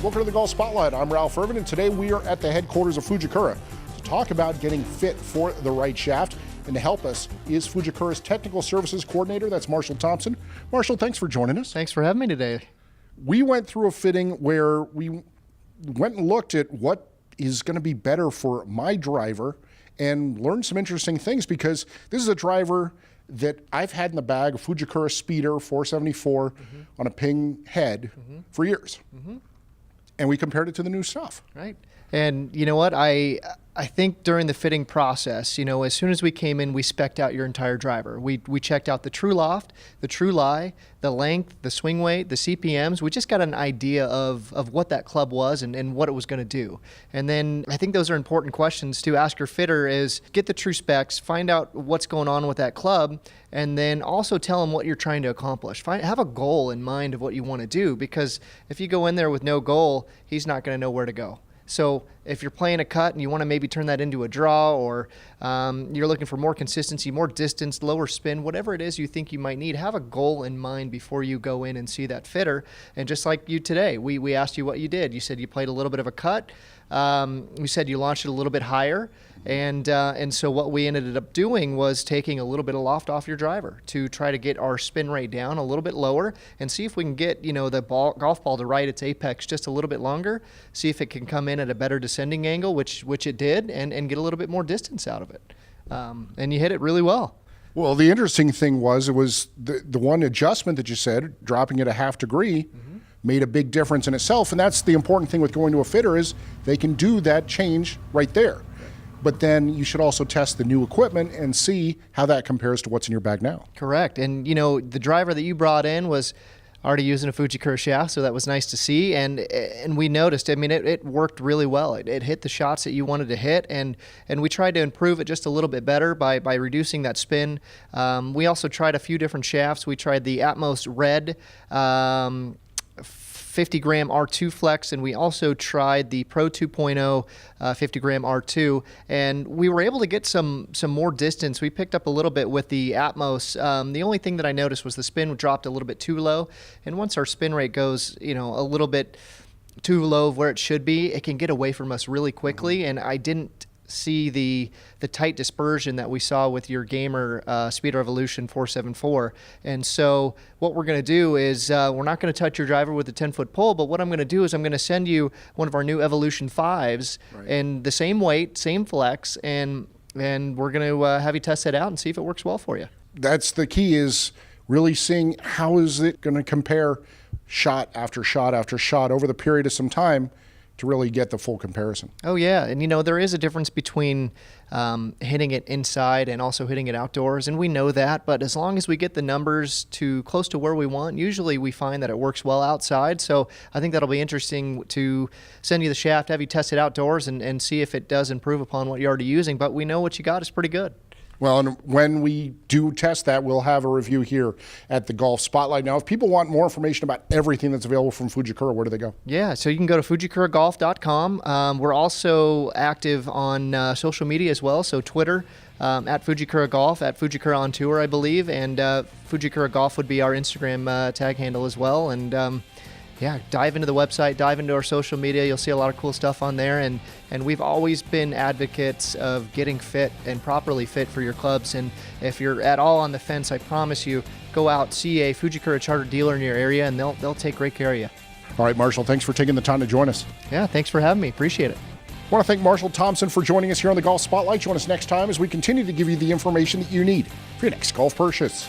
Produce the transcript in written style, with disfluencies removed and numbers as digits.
Welcome to the Golf Spotlight. I'm Ralph Irvin, and today we are at the headquarters of Fujikura to talk about getting fit for the right shaft. And to help us is Fujikura's Technical Services Coordinator. That's Marshall Thompson. Marshall, thanks for joining us. Thanks for having me today. We went through a fitting where we went and looked at what is going to be better for my driver and learned some interesting things, because this is a driver that I've had in the bag, a Fujikura Speeder 474 on a ping head for years. And we compared it to the new stuff. Right. And you know what? I think during the fitting process, as soon as we came in, we spec'd out your entire driver. We checked out the true loft, the true lie, the length, the swing weight, the CPMs. We just got an idea of what that club was and what it was going to do. And then I think those are important questions to ask your fitter: is get the true specs, find out what's going on with that club, and then also tell them what you're trying to accomplish. Have a goal in mind of what you want to do, because if you go in there with no goal, he's not going to know where to go. So if you're playing a cut and you want to maybe turn that into a draw, or you're looking for more consistency, more distance, lower spin, whatever it is you think you might need, have a goal in mind before you go in and see that fitter. And just like you today, we asked you what you did. You said you played a little bit of a cut. You said you launched it a little bit higher. And so what we ended up doing was taking a little bit of loft off your driver to try to get our spin rate down a little bit lower and see if we can get, the golf ball to ride its apex just a little bit longer, see if it can come in at a better descending angle, which it did, and get a little bit more distance out of it. And you hit it really well. Well, the interesting thing was, it was the one adjustment that you said, dropping it a half degree, made a big difference in itself. And that's the important thing with going to a fitter, is they can do that change right there. But then you should also test the new equipment and see how that compares to what's in your bag now. Correct. And, the driver that you brought in was already using a Fujikura shaft, so that was nice to see. And we noticed, it worked really well. It hit the shots that you wanted to hit, and we tried to improve it just a little bit better by reducing that spin. We also tried a few different shafts. We tried the Atmos Red 50-gram R2 Flex, and we also tried the Pro 2.0 50-gram R2, and we were able to get some more distance. We picked up a little bit with the Atmos. The only thing that I noticed was the spin dropped a little bit too low, and once our spin rate goes, a little bit too low of where it should be, it can get away from us really quickly, and I didn't see the tight dispersion that we saw with your Gamer Speed Revolution 474. And so what we're going to do is we're not going to touch your driver with a 10-foot pole, but what I'm going to do is I'm going to send you one of our new Evolution 5s, and the same weight, same flex, and we're going to have you test it out and see if it works well for you. That's the key, is really seeing how is it going to compare shot after shot after shot over the period of some time to really get the full comparison. Oh yeah, and there is a difference between hitting it inside and also hitting it outdoors, and we know that, but as long as we get the numbers to close to where we want, usually we find that it works well outside. So I think that'll be interesting to send you the shaft, have you test it outdoors, and see if it does improve upon what you're already using, but we know what you got is pretty good. Well, and when we do test that, we'll have a review here at the Golf Spotlight. Now, if people want more information about everything that's available from Fujikura, where do they go? Yeah, so you can go to fujikuragolf.com. We're also active on social media as well, so Twitter, at Fujikura Golf, at Fujikura on Tour, I believe, and Fujikura Golf would be our Instagram tag handle as well. And yeah, dive into the website, dive into our social media. You'll see a lot of cool stuff on there. And we've always been advocates of getting fit and properly fit for your clubs. And if you're at all on the fence, I promise you, go out, see a Fujikura chartered dealer in your area, and they'll take great care of you. All right, Marshall, thanks for taking the time to join us. Yeah, thanks for having me. Appreciate it. I want to thank Marshall Thompson for joining us here on the Golf Spotlight. Join us next time as we continue to give you the information that you need for your next golf purchase.